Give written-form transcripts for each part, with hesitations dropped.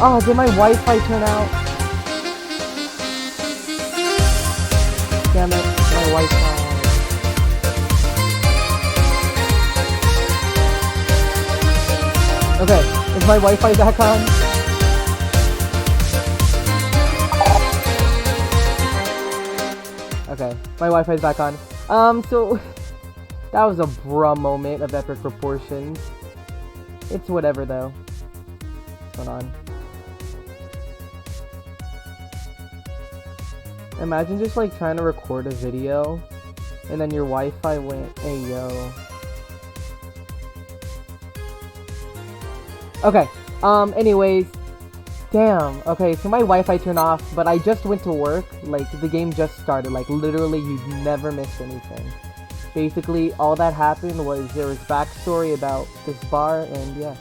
Oh, did my Wi-Fi turn out? Damn it, my Wi-Fi. Okay, is my Wi-Fi back on? Okay, my Wi-Fi's back on. So that was a bruh moment of epic proportions. It's whatever though. What's going on? Imagine just like trying to record a video and then your Wi-Fi went, hey yo. Okay, anyways, damn, okay, so my Wi-Fi turned off, but I just went to work, like, the game just started, like, literally, you never missed anything. Basically, all that happened was there was backstory about this bar, and yeah.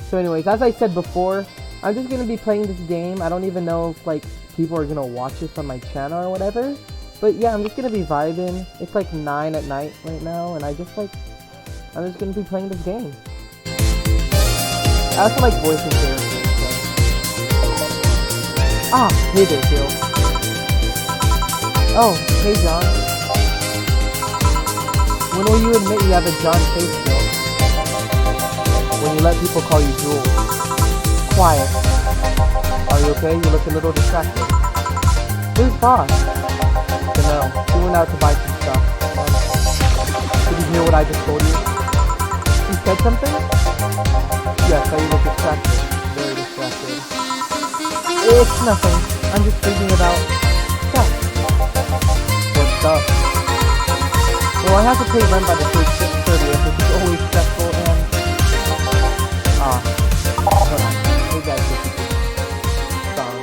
So anyways, as I said before, I'm just gonna be playing this game. I don't even know if, like, people are gonna watch this on my channel or whatever, but yeah, I'm just gonna be vibing. It's like 9 at night right now, and I'm just gonna be playing this game. I also like voicing characters, so. Ah, hey there, Phil. Oh, hey, John. When will you admit you have a John face, Phil? When you let people call you Jewel. Quiet. Are you okay? You look a little distracted. Who's boss? No, he went out to buy some stuff. Did you hear what I just told you? He said something? Yes, I look distracted. Very distracted. It's nothing. I'm just thinking about stuff. What stuff? Well, I have to pay rent by the 30th, which is always stressful and... hold on. Hey guys, this is song.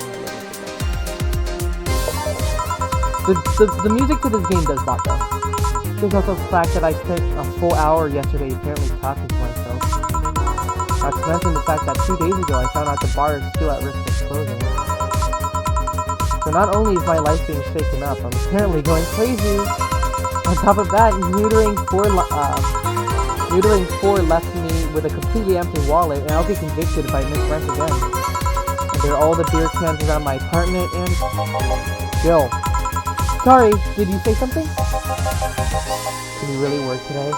The music to this game does bop though. There's also the fact that I spent a full hour yesterday apparently talking to myself. Not to mention the fact that 2 days ago I found out the bar is still at risk of closing. So not only is my life being shaken up, I'm apparently going crazy. On top of that, neutering 4 left me with a completely empty wallet, and I'll get convicted if I miss rent again. And there are all the beer cans around my apartment, and... Jill. Sorry, did you say something? Can you really work today?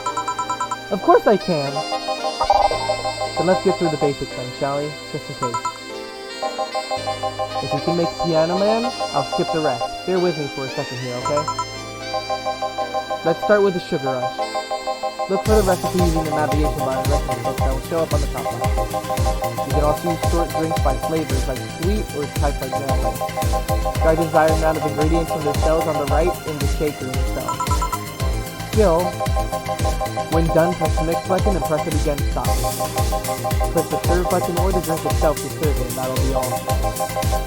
Of course I can! Then let's get through the basics then, shall we? Just in case. If you can make Piano Man, I'll skip the rest. Bear with me for a second here, okay? Let's start with the Sugar Rush. Look for the recipe using the navigation bar and recipe book that will show up on the top left. You can also use short drinks by flavors like sweet or types like jam. Try the desired amount of ingredients from the cells on the right in the shaker itself. Still, when done, press the mix button and press it again to stop it. Click the serve button or the drink itself to serve it, and that'll be all.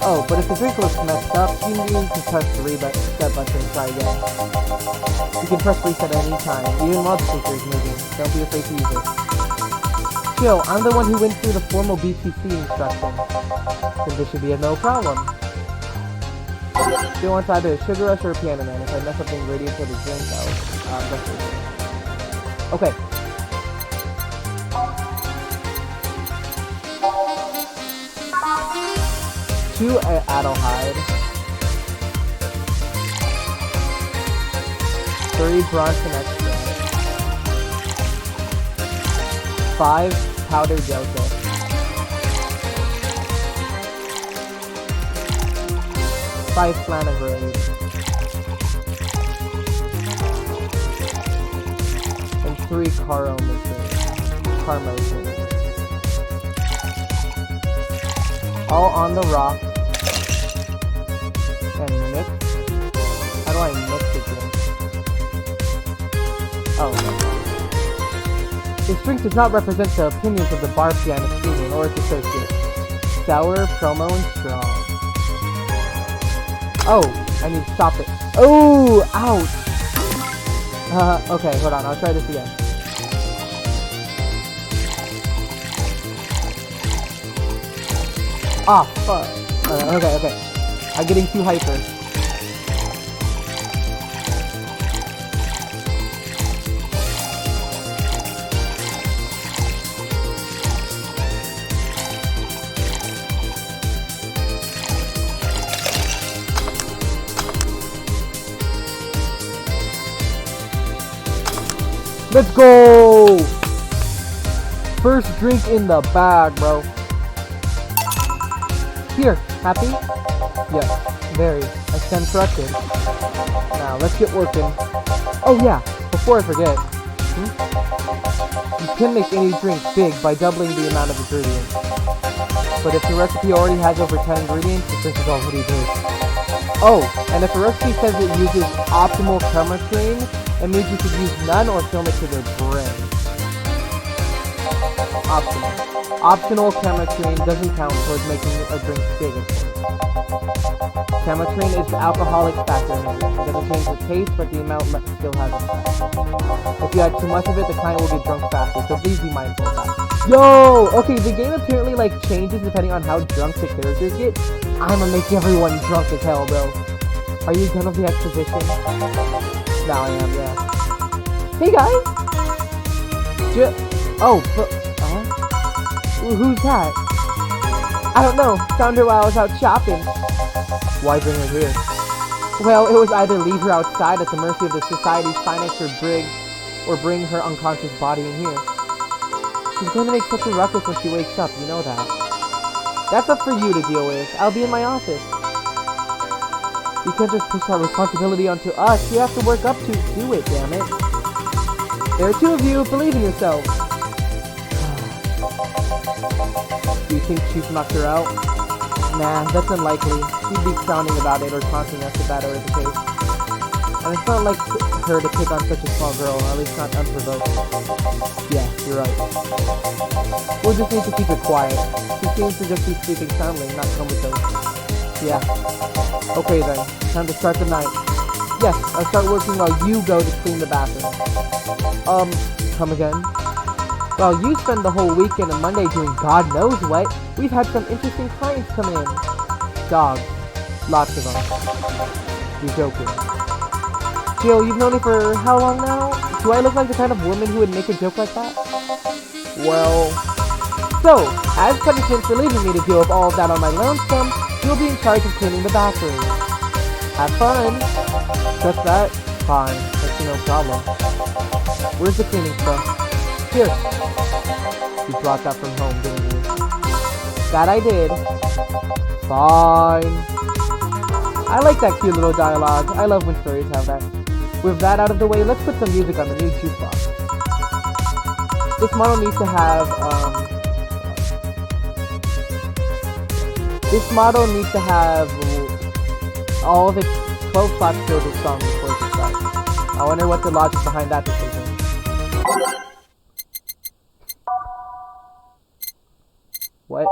Oh, but if the drink looks messed up, you need to press the reset button and try again. You can press reset at any time, even while the shaker is moving. Don't be afraid to use it. Chill, I'm the one who went through the formal BTC instructions, so this should be a no problem. You want either a Sugar Rush or a Piano Man. If I mess up the ingredients of the drink, I'll press it. Okay. Two Adelhyde. 3 Bronson extract. 5 powdered yogurt. 5 Flanagrade. And 3 Car Motion. All on the rocks. And mix. How do I mix the drink? Oh, no. This drink does not represent the opinions of the bar pianist union or its associates. Sour, promo, and strong. Oh, I need to stop it. Oh, ouch. Okay, hold on. I'll try this again. Ah, fuck. Okay. I'm getting too hyper. Let's go! First drink in the bag, bro. Here, happy? Yes, very. I stand corrected. Now, let's get working. Oh yeah, before I forget. You can make any drink big by doubling the amount of ingredients. But if the recipe already has over 10 ingredients, the drink is already big. Oh, and if a recipe says it uses optimal chemistry, it means you could use none or fill it to the brim. Optional. Optional chemistry doesn't count towards making a drink big, of course. Chemistry is the alcoholic factor in it. It doesn't change the taste, but the amount still has an effect. If you add too much of it, the client will get drunk faster, so please be mindful of that. Yo! Okay, the game apparently, like, changes depending on how drunk the characters get. I'ma make everyone drunk as hell, bro. Are you done with the exposition? Now I am, yeah. Hey, guys! Who's that? I don't know. Found her while I was out shopping. Why bring her here? Well, it was either leave her outside at the mercy of the society's finest or bring her unconscious body in here. She's going to make such a ruckus when she wakes up, you know that. That's up for you to deal with. I'll be in my office. You can't just push that responsibility onto us. You have to work up to do it, damn it. There are two of you. Believe in yourself. Do you think Chief knocked her out? Nah, that's unlikely. She'd be frowning about it or taunting us if that were the case. And it's not like her to pick on such a small girl, at least not unprovoked. Yeah, you're right. We'll just need to keep it quiet. She seems to just be sleeping soundly, not comatose. Yeah. Okay then, time to start the night. Yes, I'll start working while you go to clean the bathroom. Come again? Well, you spend the whole weekend and Monday doing God knows what. We've had some interesting clients come in. Dogs. Lots of them. You're joking. Jill, you've known me for how long now? Do I look like the kind of woman who would make a joke like that? Well... So, as punishment for leaving me to deal with all of that on my lonesome, you'll be in charge of cleaning the bathroom. Have fun. Just that? Fine. That's no problem. Where's the cleaning stuff? Here. You brought that from home, didn't you? That I did. Fine. I like that cute little dialogue. I love when stories have that. With that out of the way, let's put some music on the new jukebox. This model needs to have, all of its 12 slots filled with songs before it starts. I wonder what the logic behind that decision. What?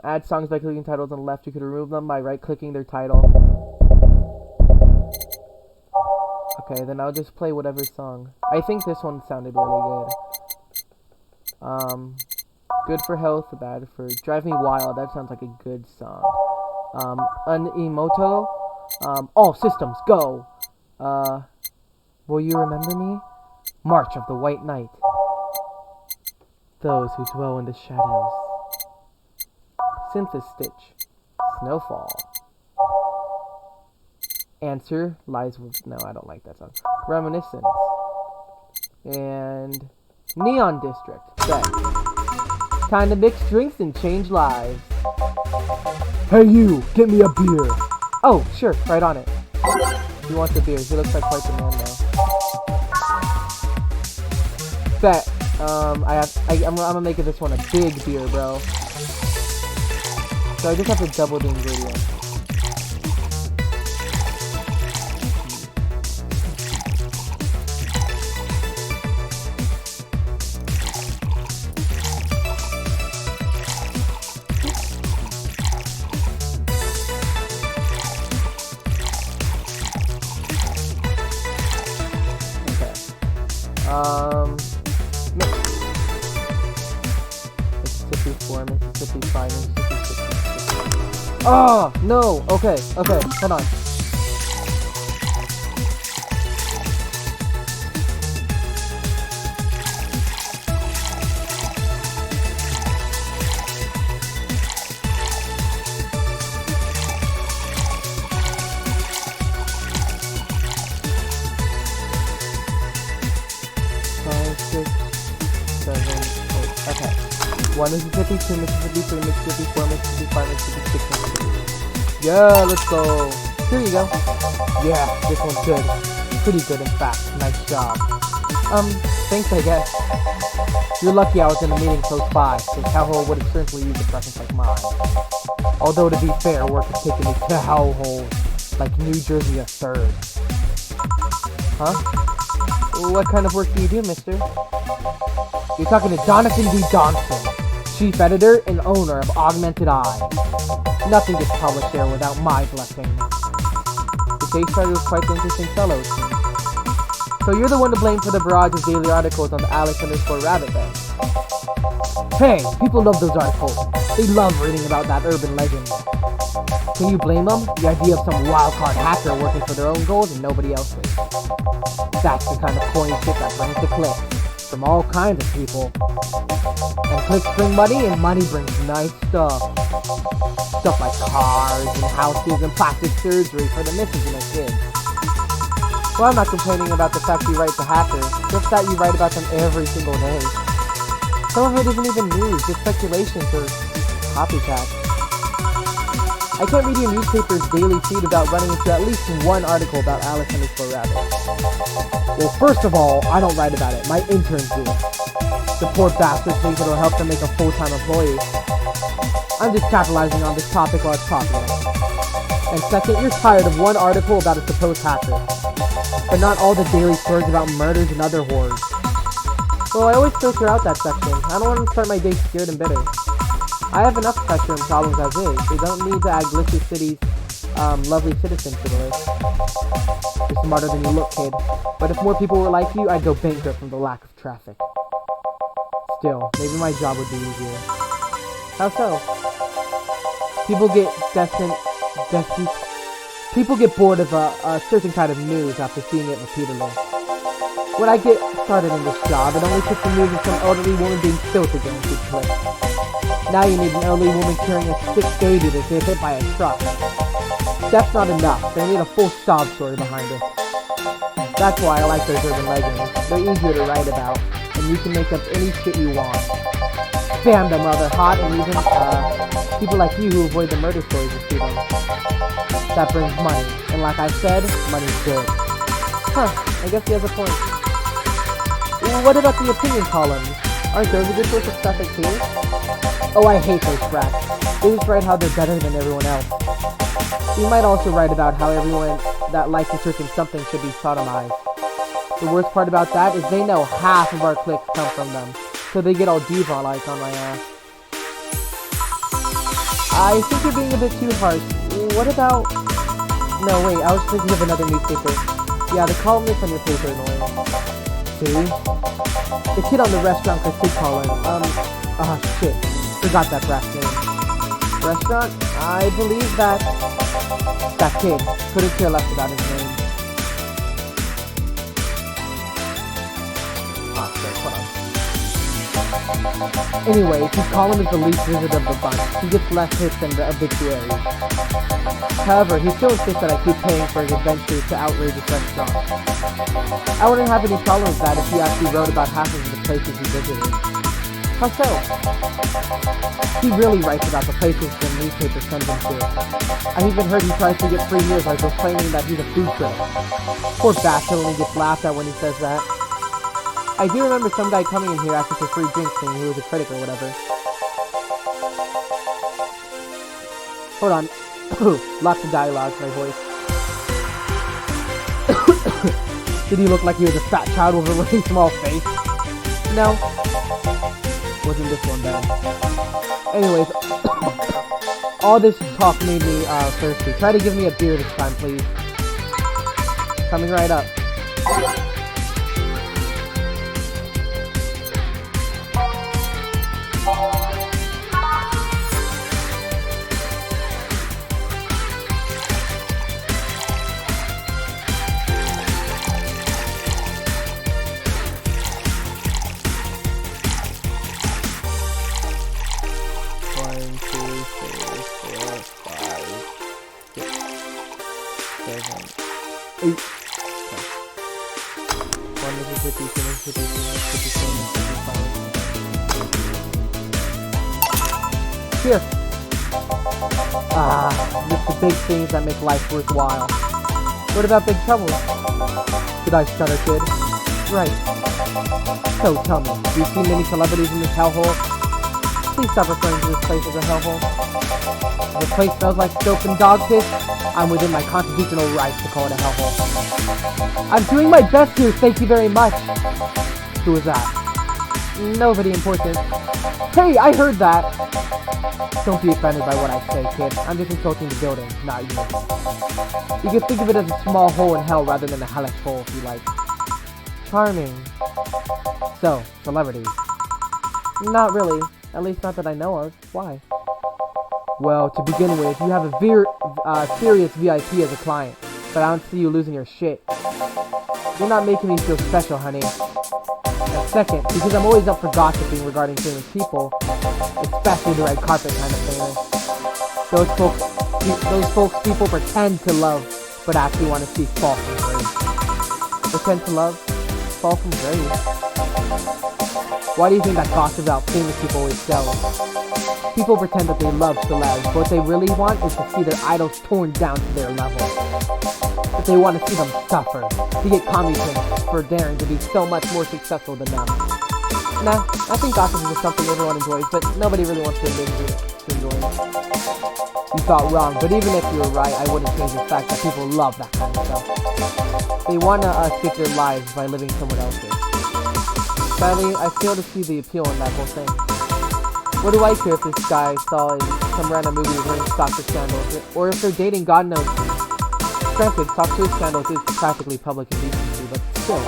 Add songs by clicking titles on the left. You could remove them by right-clicking their title. Okay, then I'll just play whatever song. I think this one sounded really good. Good for health, bad for... Drive Me Wild, that sounds like a good song. Unemoto. All systems, go! Will you remember me? March of the White Knight. Those who dwell in the shadows. Synthesis Stitch. Snowfall. Answer lies with... No, I don't like that song. Reminiscence. And... Neon District. Bet. Time to mix drinks and change lives. Hey you! Get me a beer! Oh, sure. Right on it. He wants a beer. He looks like quite the man though. Bet. I'm gonna make this one a big beer, bro. So I just have to double the ingredients. Mississippi 4, Mississippi 5, Mississippi 6, Mississippi... Oh, no! Okay, hold on. 1 Mississippi, 2 Mississippi, 3 Mississippi, 4 Mississippi, 5 Mississippi, 6 Mississippi. Yeah, let's go. Here you go. Yeah, this one's good. Pretty good, in fact. Nice job. Thanks, I guess. You're lucky I was in a meeting close by, since Hellhole would have certainly used a preference like mine. Although, to be fair, work has taken me to Hellhole, like New Jersey a third. Huh? What kind of work do you do, mister? You're talking to Jonathan D. Johnson, chief editor and owner of Augmented Eye. Nothing gets published there without my blessing. The day started with quite an interesting fellow. So you're the one to blame for the barrage of daily articles on the Alex_Rabbit then? Hey, people love those articles. They love reading about that urban legend. Can you blame them? The idea of some wildcard hacker working for their own goals and nobody else's. That's the kind of coin shit that brings the clicks. From all kinds of people. And clicks bring money, and money brings nice stuff. Stuff like cars, and houses, and plastic surgery for the missus and the kids. Well, I'm not complaining about the fact you write to hackers, just that you write about them every single day. Some of it isn't even news, just speculations or copycats. I can't read your newspaper's daily feed without running into at least one article about Alex_Rabbit. Well, first of all, I don't write about it. My interns do. The poor bastards think it'll help them make a full-time employee. I'm just capitalizing on this topic while it's popular. And second, you're tired of one article about a supposed hacker. But not all the daily stories about murders and other horrors. Well, I always filter out that section. I don't want to start my day scared and bitter. I have enough pressure and problems as is. They don't need to add Glister City's lovely citizens to the list. You're smarter than you look, kid. But if more people were like you, I'd go bankrupt from the lack of traffic. Still, maybe my job would be easier. How so? People get People get bored of a certain kind of news after seeing it repeatedly. When I get started in this job, it only took the news of some elderly woman being killed to get into clip. Now you need an elderly woman carrying a sick baby that's been hit by a truck. That's not enough. They need a full sob story behind it. That's why I like those urban legends. They're easier to write about, and you can make up any shit you want. Damn, them rather hot, and even people like you who avoid the murder stories you see them. That brings money, and like I said, money's good. Huh, I guess he has a point. What about the opinion columns? Aren't those a good source of traffic too? Oh, I hate those scraps. They just write how they're better than everyone else. You might also write about how everyone that likes a certain something should be sodomized. The worst part about that is they know half of our clicks come from them, so they get all diva-like on my ass. I think you're being a bit too harsh. What about... No, wait, I was thinking of another newspaper. Yeah, the columnist on your paper is annoying. See? The kid on the restaurant critique column. Shit. Forgot that brat's name. Restaurant? I believe that kid. Couldn't care less about his name. Anyway, his column is the least visited of the bunch. He gets less hits than the obituaries. However, he still insists that I keep paying for his adventures to outrageous restaurants. I wouldn't have any problem with that if he actually wrote about half of the places he visited. How so? He really writes about the places the newspaper sends him to. I've even heard he tries to get free meals by proclaiming that he's a food critic. Poor bastard only gets laughed at when he says that. I do remember some guy coming in here asking for free drinks saying he was a critic or whatever. Hold on. Lots of dialogue, my voice. Did he look like he was a fat child with a really small face? No. Wasn't this one bad. Anyways, all this talk made me thirsty. Try to give me a beer this time, please. Coming right up. shift. Just the big things that make life worthwhile. What about big troubles? Did I stutter, kid? Right. So tell me, do you see many celebrities in this hellhole? Please stop referring to this place as a hellhole. If the place smells like soap and dog piss, I'm within my constitutional rights to call it a hellhole. I'm doing my best here, thank you very much. Who was that? Nobody important. Hey, I heard that! Don't be offended by what I say, kid. I'm just insulting the building, not you. You can think of it as a small hole in hell rather than a hellish hole if you like. Charming. So, celebrities. Not really. At least not that I know of. Why? Well, to begin with, you have a serious VIP as a client, but I don't see you losing your shit. You're not making me feel special, honey. And second, because I'm always up for gossiping regarding famous people, especially the red carpet kind of famous. Those folks people pretend to love, but actually want to see fall from grace. Pretend to love? Fall from grace? Why do you think that gossip about famous people always sells? People pretend that they love celebs, but what they really want is to see their idols torn down to their level. But they want to see them suffer, to get communists for daring to be so much more successful than them. Nah, I think gossip is just something everyone enjoys, but nobody really wants to admit to enjoy it. You thought wrong, but even if you were right, I wouldn't change the fact that people love that kind of stuff. They want to escape their lives by living someone else's. Sadly, I fail to see the appeal in that whole thing. What do I care if this guy saw in some random movie wearing socks or scandals, or if they're dating God knows who? Granted, socks or scandals is practically public indecency, but still.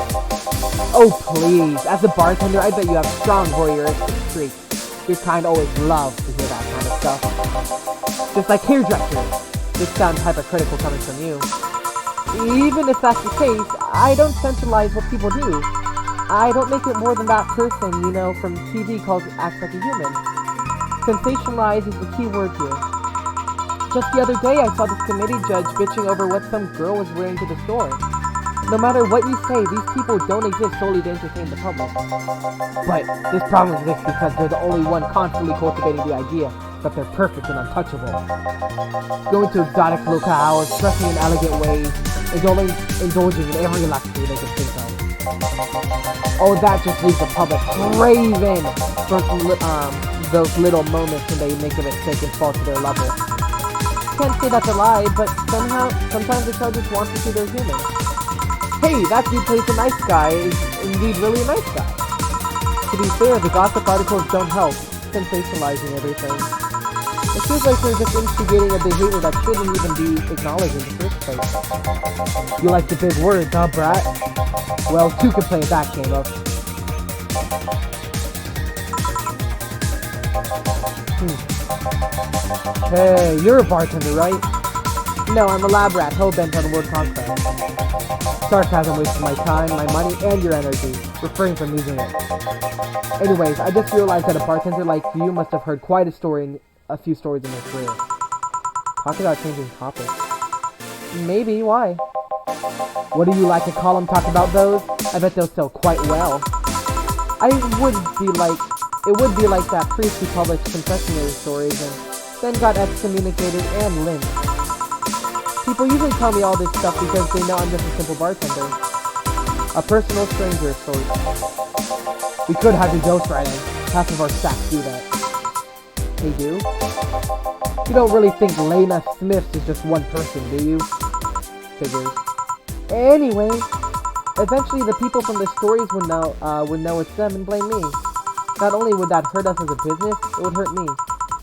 Oh please, as a bartender, I bet you have strong voyeuristic streaks. Your kind always love to hear that kind of stuff. Just like hairdressers. This sounds hypocritical coming from you. Even if that's the case, I don't centralize what people do. I don't make it more than that person, you know, from TV calls acts like a human. Sensationalize is the key word here. Just the other day, I saw this committee judge bitching over what some girl was wearing to the store. No matter what you say, these people don't exist solely to entertain the public. But this problem exists because they're the only one constantly cultivating the idea that they're perfect and untouchable. Going to exotic locales, dressing in elegant ways, indulging in every luxury they can think of. Oh, that just leaves the public craving for those little moments when they make a mistake and fall to their level. Can't say that's a lie, but sometimes the crowd just wants to see they're human. Hey, that dude plays a nice guy is indeed really a nice guy. To be fair, the gossip articles don't help, sensationalizing everything. It feels like they're just instigating a behavior that shouldn't even be acknowledged in the first place. You like the big words, huh, brat? Well, two can play that game of. Hey, you're a bartender, right? No, I'm a lab rat, hell-bent on world conquest. Sarcasm wastes my time, my money, and your energy. Refrain from using it. Anyways, I just realized that a bartender like you must have heard quite a few stories in their career. Talk about changing topics. Maybe, why? What do you like a column talk about those? I bet they'll sell quite well. It would be like that priest who published confessionary stories and then got excommunicated and lynched. People usually tell me all this stuff because they know I'm just a simple bartender. A personal stranger of sorts. We could have you ghostwriting. Half of our staff do that. They do? You don't really think Lena Smiths is just one person, do you? Figures. Anyway, eventually the people from the stories would know it's them and blame me. Not only would that hurt us as a business, it would hurt me.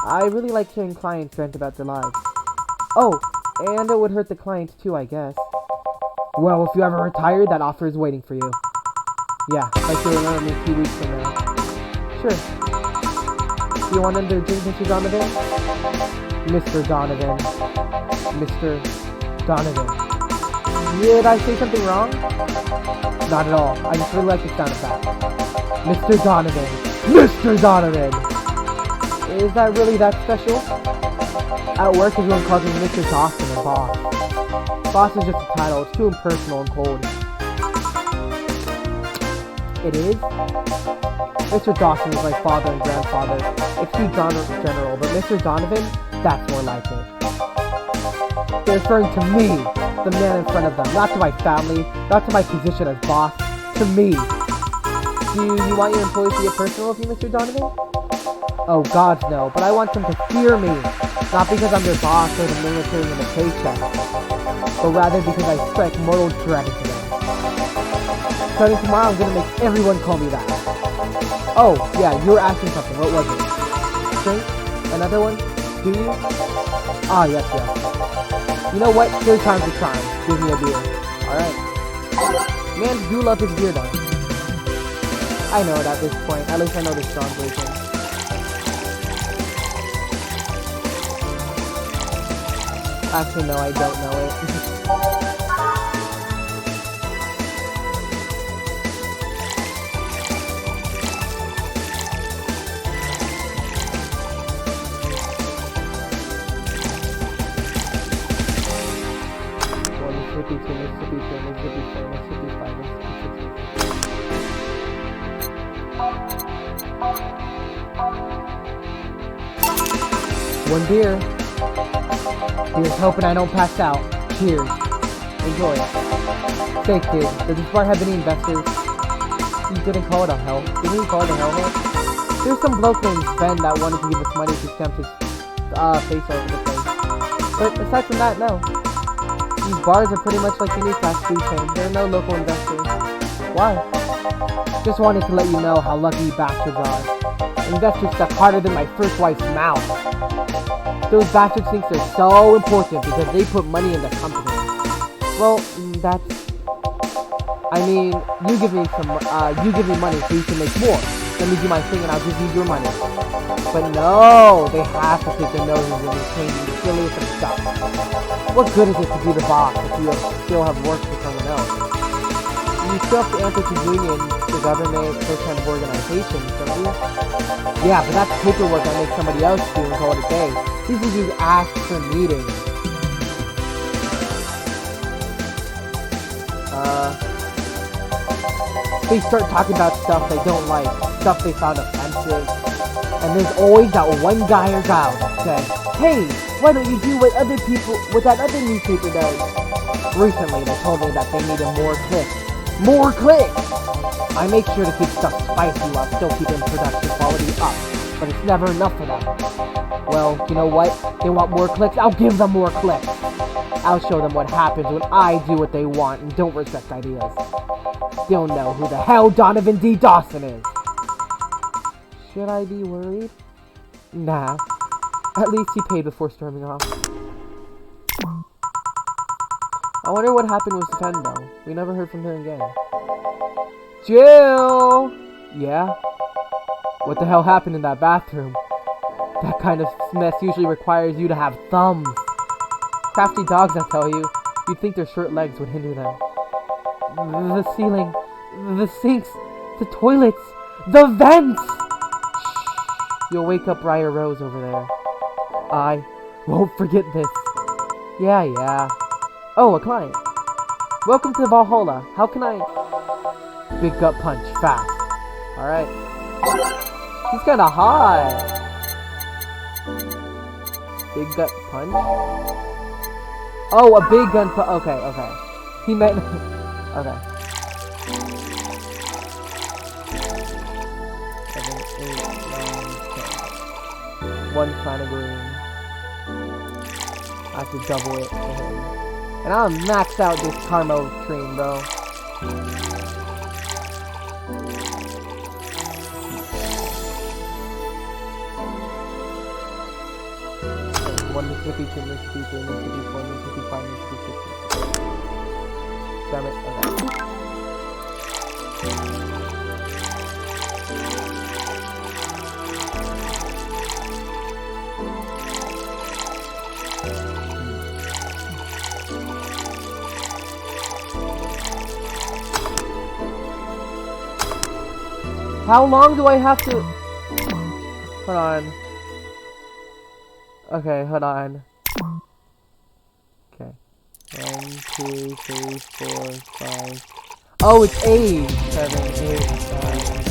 I really like hearing clients vent about their lives. Oh, and it would hurt the clients too, I guess. Well, if you ever retire, that offer is waiting for you. Yeah, like you'll remember me a few weeks from now. Sure. You want them to drink Mr. Donovan? Mr. Donovan. Mr. Donovan. Did I say something wrong? Not at all. I just really like the sound of that. Mr. Donovan. Mr. Donovan! Is that really that special? At work, everyone calls me Mr. Dawson or Boss. Boss is just a title. It's too impersonal and cold. It is? Mr. Dawson is my father and grandfather. Excuse General, but Mr. Donovan, that's more like it. They're referring to me, the man in front of them, not to my family, not to my position as boss, to me. Do you want your employees to get personal with you, Mr. Donovan? Oh, God, no, but I want them to fear me, not because I'm their boss or the military and the paycheck, but rather because I strike mortal dread into them. Starting tomorrow, I'm gonna make everyone call me that. Oh, yeah, you were asking something. What was it? Drink? Another one? Do you? Ah, yes. You know what? Third time's a charm. Give me a beer. Alright. Man, do love his beer, though. I know it at this point. At least I know the strong version. Actually, no, I don't know it. Mississippi 5, one beer. Here's hoping I don't pass out. Cheers. Enjoy it. Say, kid, does this bar have any investors? You didn't call it a hell. Didn't you call it a hellhole? There's some bloke named Ben that wanted to give us money to stamp his face over the place. But aside from that, no. These bars are pretty much like any fast food chain. There are no local investors. Why? Just wanted to let you know how lucky you bastards are. Investors stuck harder than my first wife's mouth. Those bastards think they're so important because they put money in the company. Well, that's... I mean, you give me money so you can make more. Let me do my thing and I'll give you your money. But no, they have to pick their noses and change the silliest of stuff. What good is it to be the boss if you still have work for someone else? You still have to answer to unions, the government, those kind of organizations, don't you? Yeah, but that's paperwork I make somebody else do and call it a day. These are just ask for meetings. They start talking about stuff they don't like, stuff they found offensive. And there's always that one guy or gal that says, hey, why don't you do what that other newspaper does? Recently, they told me that they needed more clicks. More clicks! I make sure to keep stuff spicy while still keeping production quality up, but it's never enough for them. Well, you know what? They want more clicks, I'll give them more clicks. I'll show them what happens when I do what they want and don't respect ideas. Still know who the hell Donovan D. Dawson is. Should I be worried? Nah. At least he paid before storming off. I wonder what happened with Sven, though. We never heard from her again. Jill! Yeah? What the hell happened in that bathroom? That kind of mess usually requires you to have thumbs. Crafty dogs, I tell you. You'd think their short legs would hinder them. The ceiling, the sinks, the toilets, the vents! Shh. You'll wake up Briar Rose over there. I won't forget this. Yeah. Oh, a client. Welcome to Valhalla. How can I... Big gut punch, fast. Alright. He's kinda hot. Big gut punch? Oh, a big gun punch. Okay. He meant... okay. 7, 8, 9, 10. One kind of green. I have to double it for him. And I'll max out this Carmo train, bro. Mississippi 2, Mississippi 3, Mississippi 4, Mississippi 5, Mississippi 6. Damn it, okay. How long do I have to... Hold on. Okay, hold on. Okay. 1, 2, 3, 4, 5. Oh, it's 8. 7, 8, 9, 1,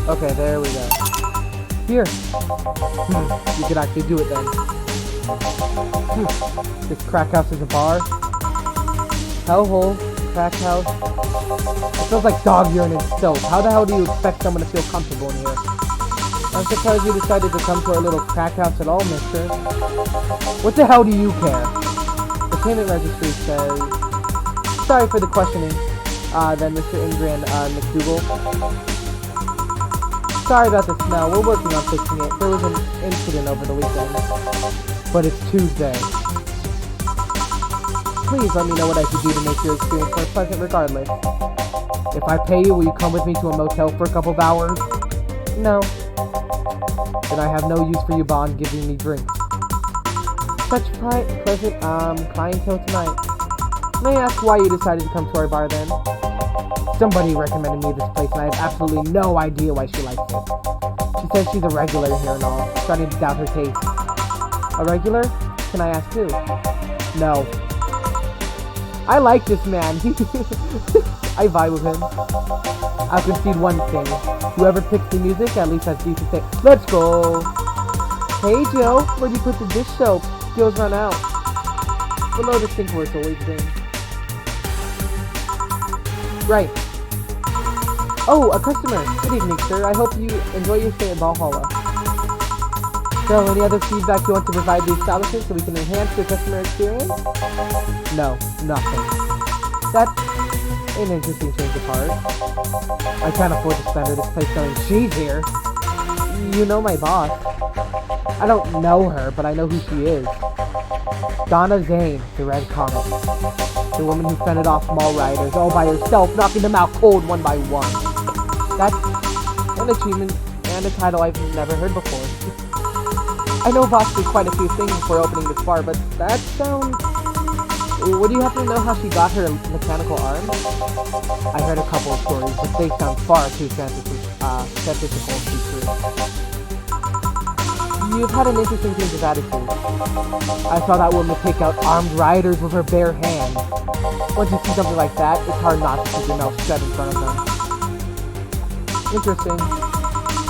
2. Okay, there we go. Here. You could actually do it then. This crack house is a bar. Hellhole. Crack house. It feels like dog urine and soap. How the hell do you expect someone to feel comfortable in here? I'm surprised you decided to come to our little crack house at all, mister. What the hell do you care? The payment registry says... Sorry for the questioning. Then Mr. Ingrid, McDougal. Sorry about the smell. We're working on fixing it. There was an incident over the weekend. But it's Tuesday. Please let me know what I can do to make your experience more pleasant regardless. If I pay you, will you come with me to a motel for a couple of hours? No. Then I have no use for you, Bond, giving me drinks. Such pleasant, clientele tonight. May I ask why you decided to come to our bar then? Somebody recommended me this place and I have absolutely no idea why she likes it. She says she's a regular here and all, starting to doubt her taste. A regular? Can I ask who? No. I like this man. I vibe with him. I'll concede one thing. Whoever picks the music at least has decent taste. Let's go! Hey Joe, where'd you put the dish soap? Joe's run out. Below the sink where it's always been. Right. Oh, a customer. Good evening, sir. I hope you enjoy your stay at Valhalla. So, any other feedback you want to provide the establishment so we can enhance your customer experience? No, nothing. That's an interesting change of heart. I can't afford to spend her this place knowing she's here. You know my boss. I don't know her, but I know who she is. Donna Zane, the Red Comet. The woman who fended off mall rioters all by herself, knocking them out cold one by one. That's an achievement and a title I've never heard before. I know Voss did quite a few things before opening this bar, but that sounds... Would you happen to know how she got her mechanical arm? I heard a couple of stories, but they sound far too skeptical to be true. You've had an interesting change of attitude. I saw that woman take out armed rioters with her bare hand. Once you see something like that, it's hard not to keep your mouth shut in front of them. Interesting.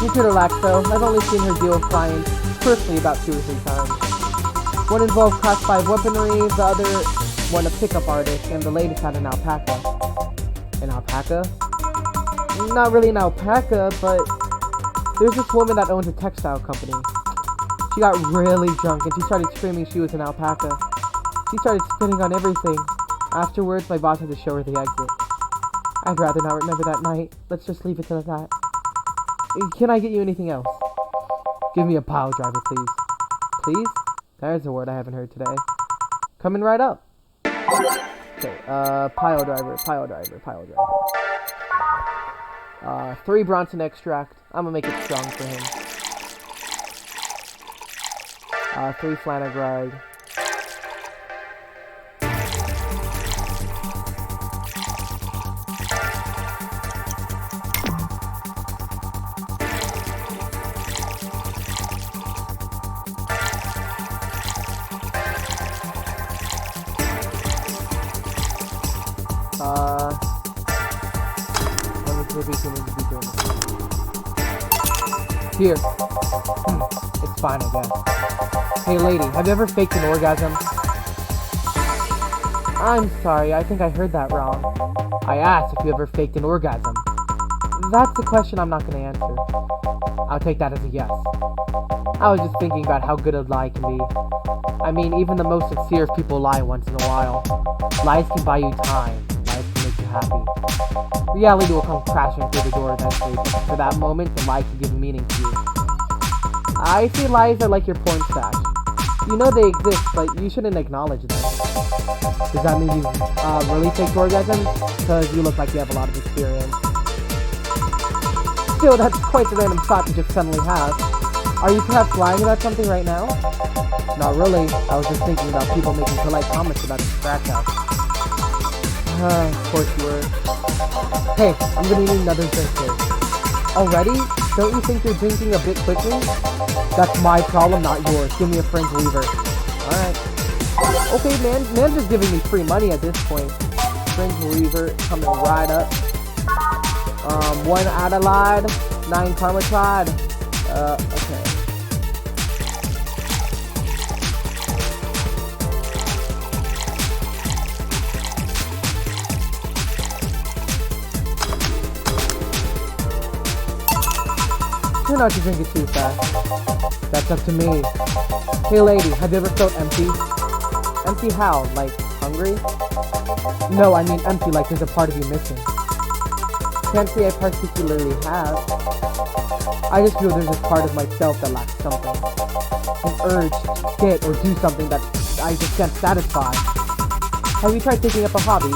You could relax though. I've only seen her deal with clients personally about 2 or 3 times. One involved class 5 weaponry, the other one a pickup artist, and the latest had an alpaca. An alpaca? Not really an alpaca, but there's this woman that owns a textile company. She got really drunk and she started screaming she was an alpaca. She started spitting on everything. Afterwards, my boss had to show her the exit. I'd rather not remember that night. Let's just leave it to that. Can I get you anything else? Give me a pile driver, please. Please? There's a word I haven't heard today. Coming right up. Okay, pile driver. 3 Bronson extract. I'm gonna make it strong for him. 3 Flanagride. Here. It's fine, I guess. Hey lady, have you ever faked an orgasm? I'm sorry, I think I heard that wrong. I asked if you ever faked an orgasm. That's a question I'm not gonna answer. I'll take that as a yes. I was just thinking about how good a lie can be. I mean, even the most sincere of people lie once in a while. Lies can buy you time. Lies can make you happy. Reality will come crashing through the door eventually, but for that moment, the lie can give meaning to you. I see lies are like your porn stash. You know they exist, but you shouldn't acknowledge them. Does that mean you really faked orgasms? Because you look like you have a lot of experience. Still, that's quite the random thought to just suddenly have. Are you perhaps lying about something right now? Not really. I was just thinking about people making polite comments about the scratch house. Of course you were. Hey, I'm gonna need another drink here. Already? Don't you think you're drinking a bit quickly? That's my problem, not yours. Give me a Frank Weaver. Alright. Okay, man's just giving me free money at this point. Frank Weaver coming right up. 1 Adelaide, 9 Karma Tried. Okay. Try not to drink it too fast. That's up to me. Hey lady, have you ever felt empty? Empty how? Like, hungry? No, I mean empty like there's a part of you missing. Can't say I particularly have. I just feel there's a part of myself that lacks something. An urge to get or do something that I just can't satisfy. Have you tried taking up a hobby?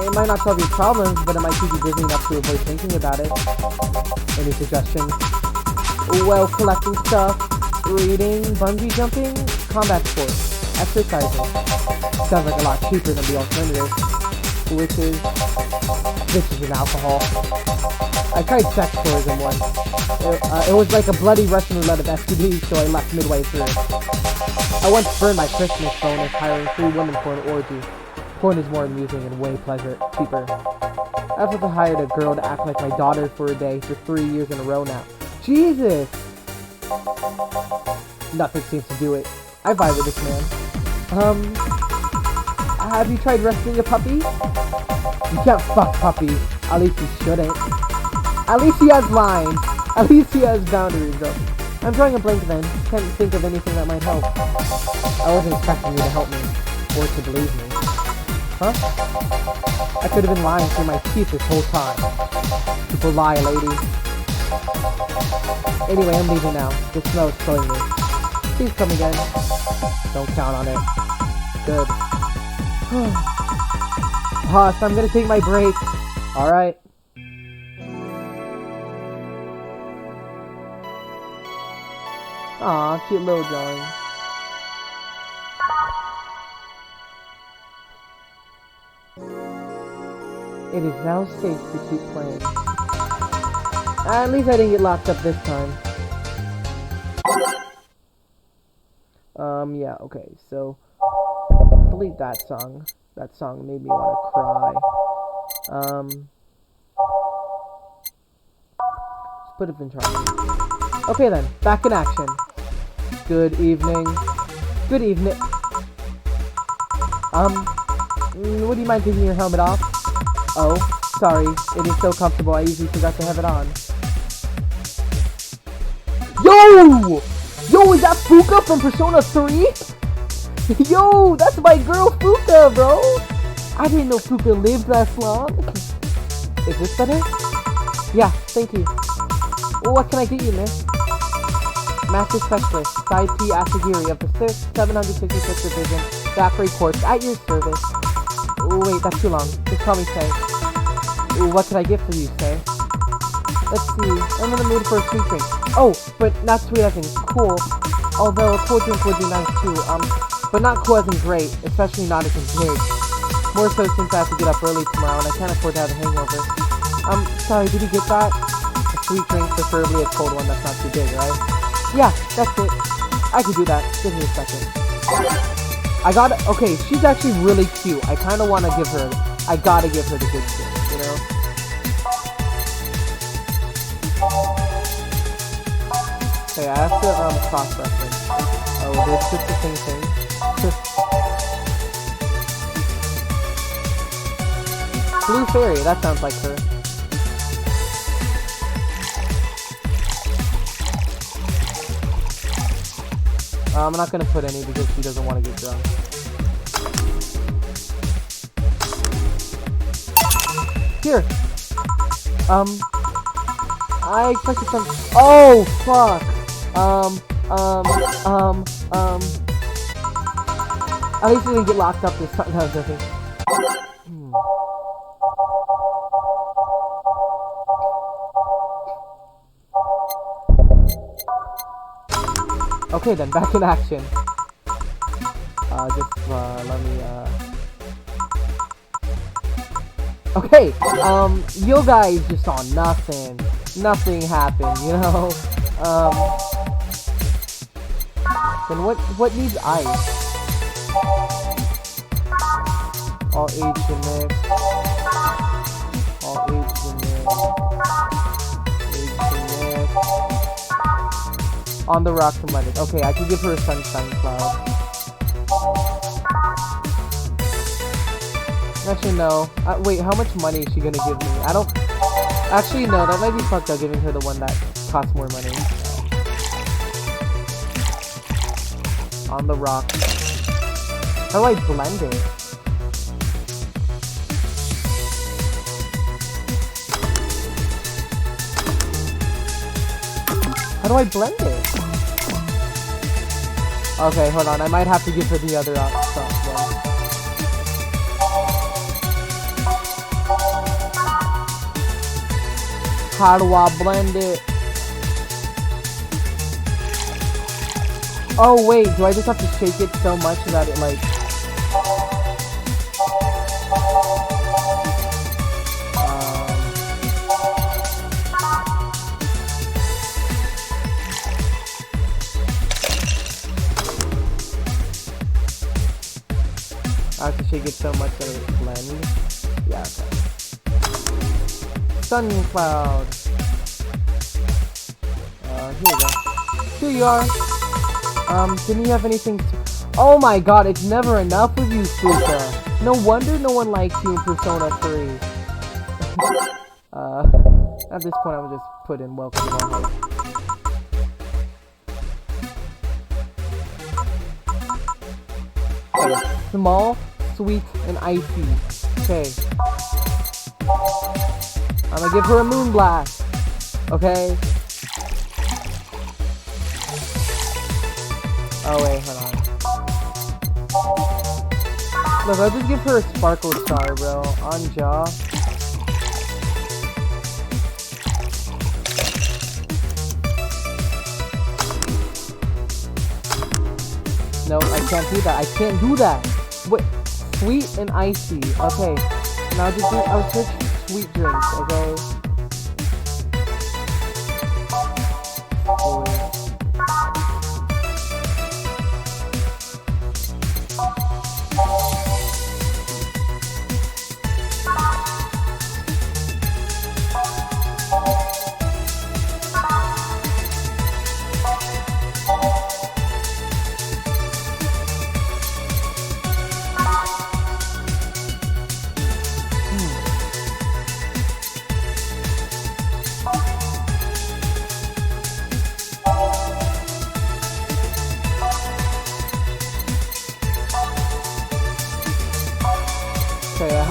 It might not solve your problems, but it might keep you busy enough to avoid thinking about it. Any suggestions? Well, collecting stuff, reading, bungee jumping, combat sports, exercising. Sounds like a lot cheaper than the alternative, which is bitches and alcohol. I tried sex tourism once. It was like a bloody Russian roulette of STDs, so I left midway through. I once burned my Christmas bonus hiring 3 women for an orgy. Porn is more amusing and way cheaper. I've also hired a girl to act like my daughter for a day for 3 years in a row now. Jesus! Nothing seems to do it. I vibe with this man. Have you tried wrestling a puppy? You can't fuck puppies. At least you shouldn't. At least he has lines. At least he has boundaries, though. I'm drawing a blank then. Can't think of anything that might help. I wasn't expecting you to help me. Or to believe me. Huh? I could have been lying through my teeth this whole time. People lie, lady. Anyway, I'm leaving now. The snow is killing me. Please come again. Don't count on it. Good. Boss, I'm gonna take my break. Alright. Aw, cute little drawing. It is now safe to keep playing. At least I didn't get locked up this time. Yeah, okay, so delete that song. That song made me want to cry. Let's put it in charge. Okay then, back in action. Good evening. Good evening. Would you mind taking your helmet off? Oh, sorry. It is so comfortable, I usually forgot to have it on. Yo! Yo, is that Fuka from Persona 3? Yo, that's my girl Fuka, bro! I didn't know Fuka lived that long. Is this better? Yeah, thank you. Well, what can I get you, miss? Master Specialist, Side P. Asagiri of the 6th, 766th Division, Zachary Corps, at your service. Wait, that's too long. Just call me Say. What can I get for you, Say? Let's see, I'm in the mood for a sweet drink. Oh, but not sweet as in cool. Although a cool drink would be nice too, but not cool as in great, especially not as in big. More so since I have to get up early tomorrow and I can't afford to have a hangover. Sorry, did you get that? A sweet drink, preferably a cold one that's not too big, right? Yeah, that's it. I can do that. Give me a second. Okay, she's actually really cute. I kinda wanna give her, I gotta give her the good shit, you know? Okay, I have to, cross-reference. Oh, it's just the same thing. Blue Fairy, that sounds like her. I'm not gonna put any because she doesn't want to get drunk. Here! I expected some- Oh, fuck! At least we didn't get locked up this time. No, nothing. Okay then, back in action. Let me, Okay, you guys just saw nothing. Nothing happened, you know? Then what needs ice? All H in mix. All H in mix. H in mix. On the rocks and lemon. Okay, I can give her a sunshine cloud. Actually, no. Wait, how much money is she gonna give me? I don't... Actually, no, that might be fucked up, giving her the one that costs more money. On the rock. How do I blend it? How do I blend it? Okay, hold on. I might have to give her the other one. How do I blend it? Oh wait, do I just have to shake it so much that it like... I have to shake it so much that it blends? Yeah, okay. Sun cloud. Here we go. Here you are. Didn't you have anything to... Oh my god, it's never enough with you, Fuka. No wonder no one likes you in Persona 3. At this point, I would just put in welcome to my house. Okay, small, sweet, and icy. Okay. I'm gonna give her a moon blast. Okay? Oh wait, hold on. Look, I'll just give her a sparkle star, bro. On jaw. No, I can't do that. I can't do that. Wait, sweet and icy. Okay. Now I'll switch sweet drinks, okay?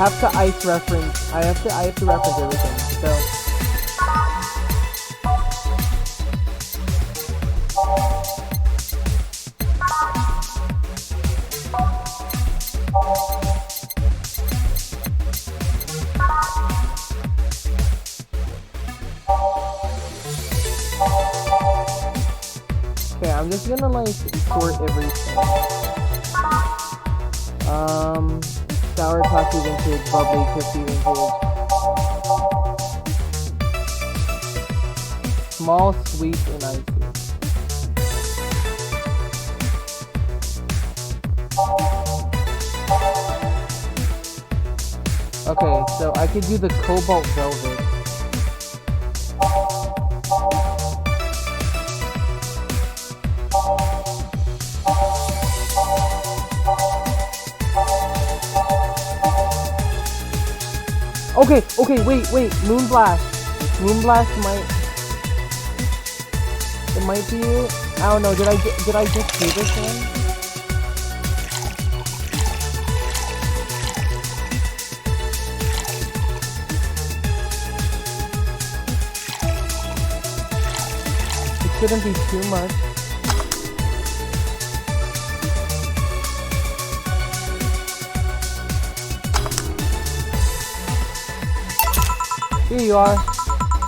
Okay, I have to reference everything, so... Okay, I'm just gonna like sort everything. Sour coffee vintage, bubbly cookie vintage. Small, sweet, and icy. Okay, so I could do the cobalt velvet. Okay, wait, Moonblast might... It might be it? I don't know, did I just do this one? It shouldn't be too much. Here you are.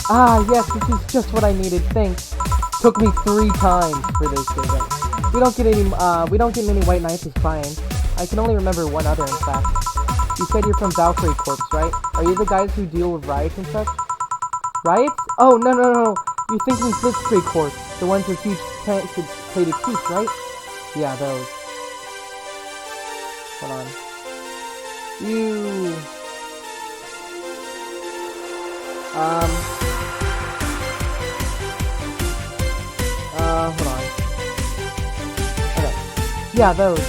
Ah, yes, this is just what I needed. Thanks. Took me 3 times for this event. we don't get many white knights as clients. I can only remember one other, in fact. You said you're from Valkyrie Corps, right? Are you the guys who deal with riots and such? Riots? Oh, no. You're thinking Blitzkrieg Corps, the ones with huge plated seats, right? Yeah, those. Hold on. Hold on. Okay. Yeah, those.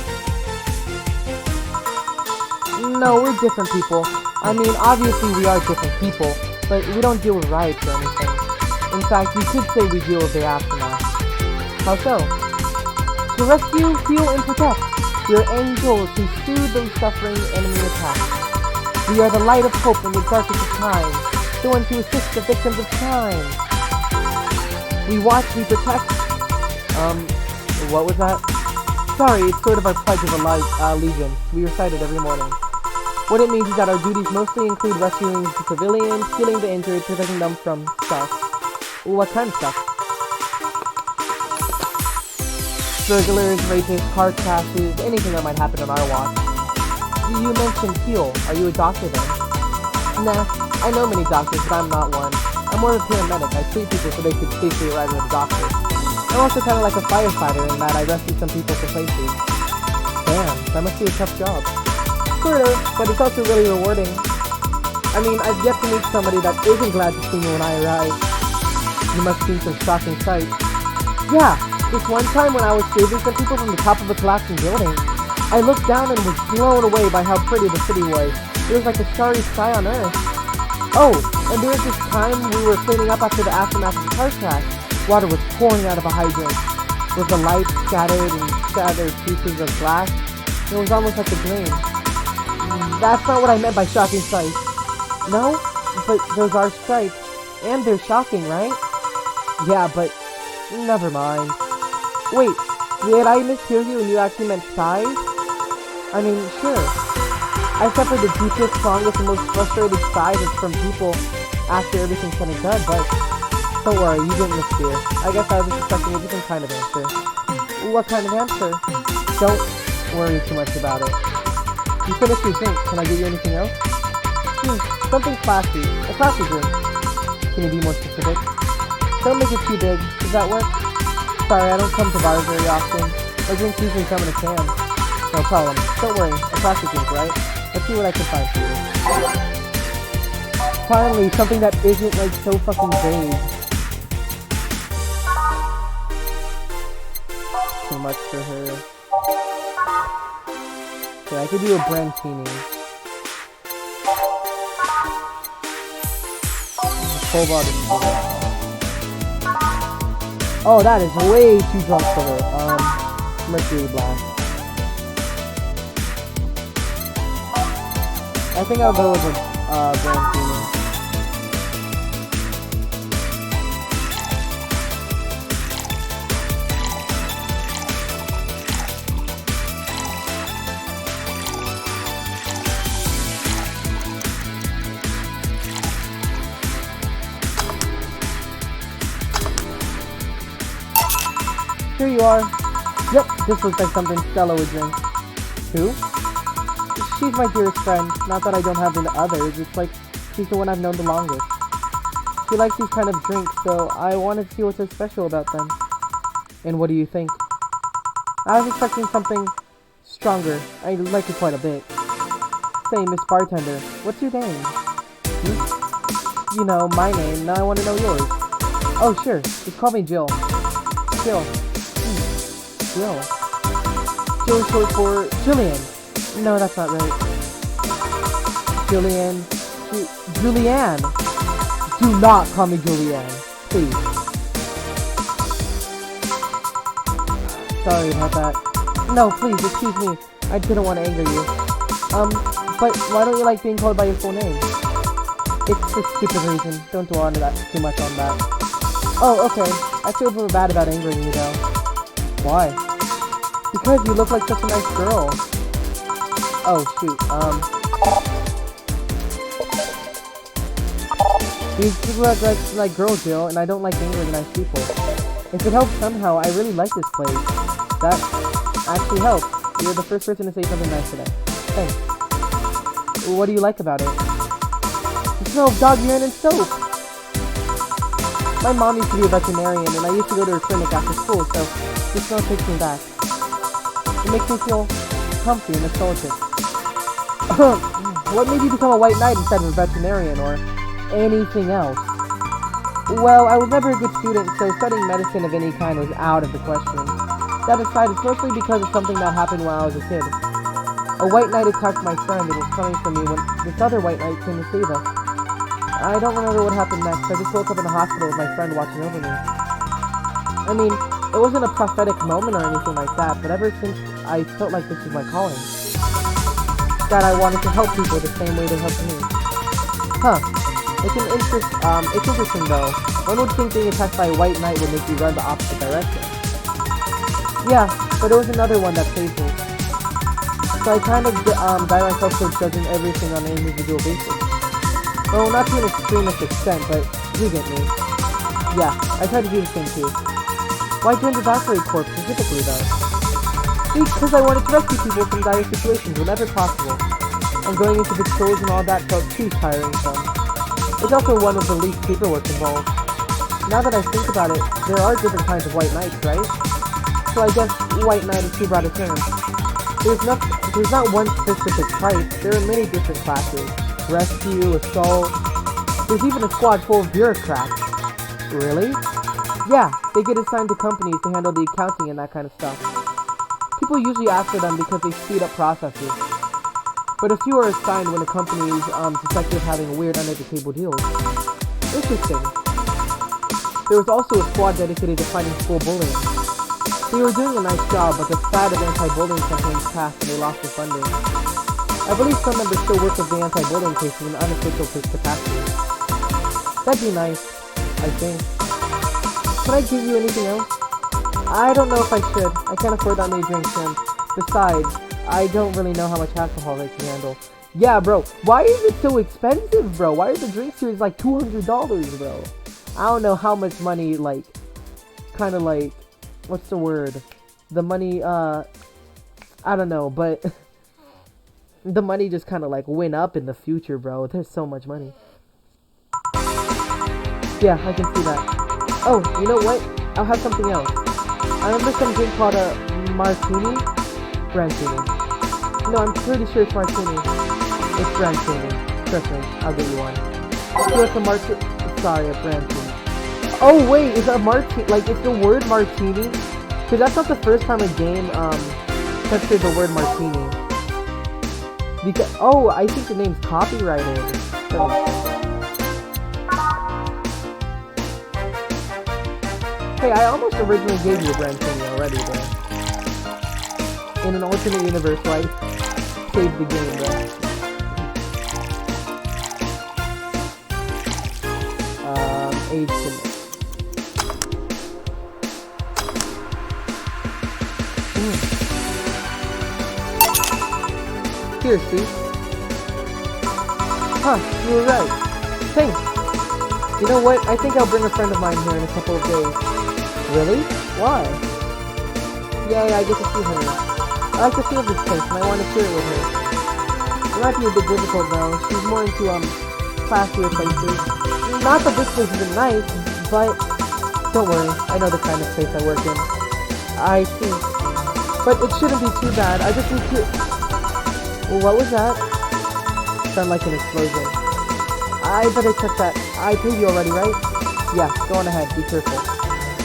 No, we're different people. I mean, obviously we are different people, but we don't deal with riots or anything. In fact, you could say we deal with the aftermath. How so? To rescue, heal, and protect. We are angels who soothe those suffering enemy attacks. We are the light of hope in the darkest of times, the ones who assist the victims of crime. We watch, we protect. What was that? Sorry, it's sort of our pledge of allegiance. We recite it every morning. What it means is that our duties mostly include rescuing the civilians, healing the injured, protecting them from stuff. What kind of stuff? Burglars, rapists, car crashes, anything that might happen on our watch. You mentioned heal. Are you a doctor then? Nah, I know many doctors, but I'm not one. I'm more of a paramedic. I treat people so they could safely arrive at a doctor. I'm also kind of like a firefighter in that I rescue some people from places. Damn, that must be a tough job. Sort of, but it's also really rewarding. I mean, I've yet to meet somebody that isn't glad to see me when I arrive. You must have seen some shocking sights. Yeah, this one time when I was saving some people from the top of a collapsing building, I looked down and was blown away by how pretty the city was. It was like a starry sky on Earth. Oh, and there was this time we were cleaning up after the aftermath of the car crash. Water was pouring out of a hydrant. With the lights scattered and shattered pieces of glass, it was almost like a dream. That's not what I meant by shocking sights. No? But those are sights. And they're shocking, right? Yeah, but never mind. Wait, did I mishear you and you actually meant sighs? I mean, sure. I suffered the deepest, strongest, and most frustrated sighs from people after everything's said and done, but don't worry, you didn't mishear. I guess I was expecting a different kind of answer. What kind of answer? Don't worry too much about it. You finished your drink. Can I get you anything else? Something classy. A classy drink. Can you be more specific? Don't make it too big. Does that work? Sorry, I don't come to bars very often. My drinks usually come in a can. No problem. Don't worry. A classy drink, right? Let's see what I can find for you. Finally, something that isn't like so fucking vague. Too much for her. Okay, I could do a Brantini. Full body. Oh, that is way too drunk for her. Mercury Blast. I think I'll go with a Brantini. Here you are. Yep, this looks like something Stella would drink. Who? She's my dearest friend. Not that I don't have any others, it's like she's the one I've known the longest. She likes these kind of drinks, so I wanted to see what's so special about them. And what do you think? I was expecting something stronger. I like it quite a bit. Say, Miss Bartender, what's your name? You know, my name. Now I want to know yours. Oh, sure. Just call me Jill. Jill. Jill. Jill is short for Jillian. No, that's not right. Julianne. Julianne. Do not call me Julianne. Please. Sorry about that. No, please, excuse me. I didn't want to anger you. But why don't you like being called by your full name? It's a stupid reason. Don't dwell on that too much on that. Oh, okay. I feel a little bad about angering you, though. Why? Because you look like such a nice girl. Oh, shoot, you look like girl Jill, and I don't like angering nice people. If it helps somehow, I really like this place. That actually helps. You're the first person to say something nice today. Thanks. What do you like about it? The smell of dog urine and soap! My mom used to be a veterinarian, and I used to go to her clinic after school, so the smell takes me back. It makes me feel comfy and nostalgic. What made you become a white knight instead of a veterinarian, or anything else? Well, I was never a good student, so studying medicine of any kind was out of the question. That aside, it's mostly because of something that happened while I was a kid. A white knight attacked my friend and was coming for me when this other white knight came to save us. I don't remember what happened next. I just woke up in the hospital with my friend watching over me. I mean, it wasn't a prophetic moment or anything like that, but ever since I felt like this was my calling. That I wanted to help people the same way they helped me. Huh. It's interesting though. One would think being attacked by a white knight would make you run the opposite direction. Yeah, but it was another one that saved me. So I kind of guide myself towards judging everything on an individual basis. Well, not to an extremist extent, but you get me. Yeah, I try to do the same too. Why join the Valkyrie Corps specifically though? Because I wanted to rescue people from dire situations whenever possible. And going into patrols and all that felt too tiresome. It's also one with the least paperwork involved. Now that I think about it, there are different kinds of white knights, right? So I guess white knight is too broad a term. There's not one specific type, there are many different classes. Rescue, assault, there's even a squad full of bureaucrats. Really? Yeah, they get assigned to companies to handle the accounting and that kind of stuff. People usually ask for them because they speed up processes. But a few are assigned when a company is suspected of having weird under-the-table deals. Interesting. There was also a squad dedicated to fighting school bullying. They were doing a nice job, but the fad of anti-bullying campaigns passed and they lost their funding. I believe some members still work with the anti-bullying cases in an unofficial capacity. That'd be nice, I think. Can I give you anything else? I don't know if I should. I can't afford that many drinks, and besides, I don't really know how much alcohol I can handle. Yeah, bro. Why is it so expensive, bro? Why are the drinks here like $200, bro? I don't know how much money, like, kind of like, what's the word? The money, I don't know, but the money just kind of like went up in the future, bro. There's so much money. Yeah, I can see that. Oh, you know what? I'll have something else. I remember some drink called a martini? Brandini. No, I'm pretty sure it's martini. It's brandini. Trust me, I'll get you one. So it's a martini. Sorry, a brandini. Oh wait, is that martini? Like, it's the word martini? Because that's not the first time a game censored the word martini. Because I think the name's copyrighted. Hey, I almost originally gave you a brandini already, though. In an alternate universe, so I saved the game, though. Age limit. Here, see? Huh, you were right. Thanks. You know what? I think I'll bring a friend of mine here in a couple of days. Really? Why? Yay, I get to see her. I like the feel of this place, and I want to share it with her. It might be a bit difficult, though. She's more into, classier places. Not that this place isn't nice, but don't worry. I know the kind of place I work in. I see. But it shouldn't be too bad. I just need to... What was that? Sounded like an explosion. I better check that. I paid you already, right? Yeah, go on ahead. Be careful.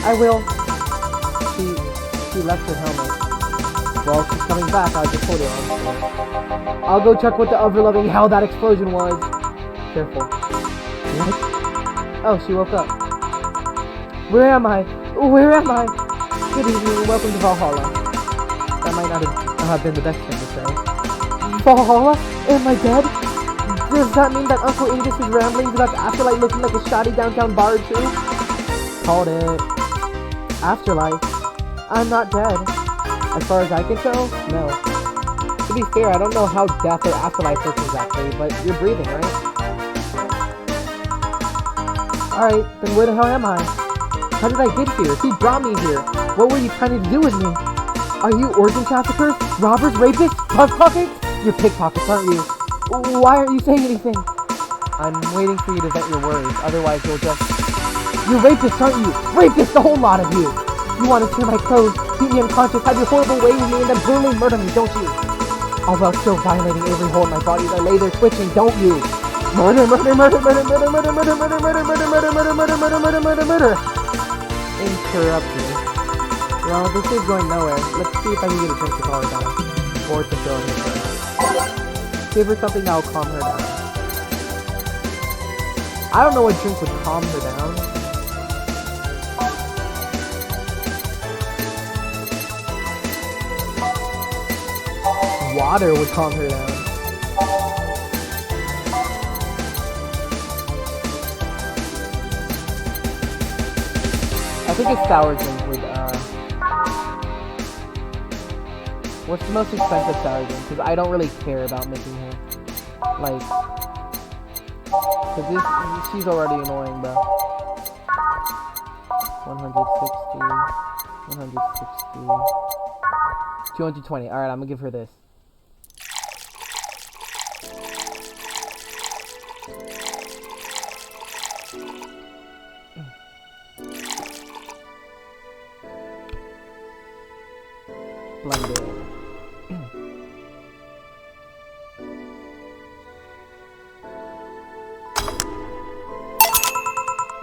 I will. She left her helmet. Well, she's coming back. I'll just hold it on. I'll go check what the ever-loving hell that explosion was. Careful. What? Oh, she woke up. Where am I? Where am I? Good evening and welcome to Valhalla. That might not have been the best thing to say. Valhalla? Am I dead? Does that mean that Uncle Angus is rambling about the afterlife looking like a shoddy downtown bar too? Called it. Afterlife. I'm not dead. As far as I can tell, no. To be fair, I don't know how death or afterlife works exactly, but you're breathing, right? Alright, then where the hell am I? How did I get here? Who brought me here? What were you trying to do with me? Are you organ traffickers? Robbers? Rapists? Pickpockets? You're pickpockets, aren't you? Why aren't you saying anything? I'm waiting for you to vent your worries, otherwise you'll just... You're rapists, aren't you? Rapists, the whole lot of you! You want to tear my clothes, keep me unconscious, have your horrible way with me, and then brutally murder me, don't you? All while still violating every hole in my body as I lay there twitching, don't you? Murder, murder, murder, murder, murder, murder, murder, murder, murder, murder, murder, murder, murder, murder, murder, murder, murder. Interrupted. Well, this is going nowhere. Let's see if I can get a drink to calm her down. Or to fill her down. Give her something that will calm her down. I don't know what drink would calm her down. Water would calm her down. I think a sour drink would, What's the most expensive sour drink? Because I don't really care about making her, like... Because she's already annoying, bro. 160... 160... 220. Alright, I'm gonna give her this. Blended.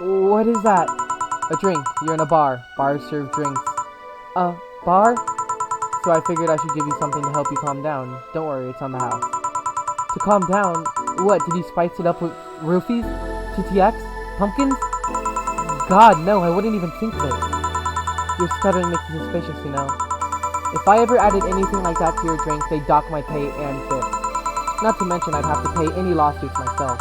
What is that? A drink. You're in a bar. Bars serve drinks. A bar? So I figured I should give you something to help you calm down. Don't worry, it's on the house. To calm down? What, did you spice it up with roofies? TTX? Pumpkins? God, no, I wouldn't even think of it. Your stuttering makes me suspicious, you know. If I ever added anything like that to your drink, they'd dock my pay and tip. Not to mention I'd have to pay any lawsuits myself.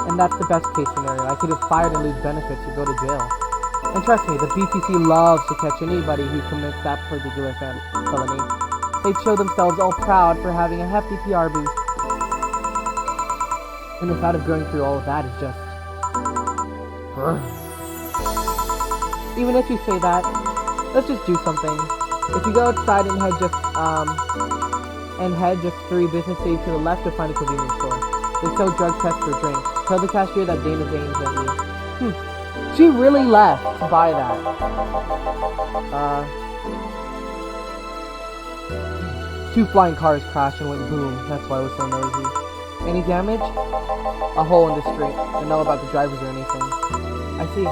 And that's the best case scenario. I could get fired and lose benefits or go to jail. And trust me, the BTC loves to catch anybody who commits that particular felony. They'd show themselves all proud for having a hefty PR boost. And the thought of going through all of that is just... Even if you say that, let's just do something. If you go outside and head just 3 business days to the left, you'll find a convenience store. They sell drug tests for drinks. Tell the cashier that Dana Zane sent you. She really left to buy that. 2 flying cars crashed and went boom. That's why I was so nosy. Any damage? A hole in the street. Don't know about the drivers or anything. I see.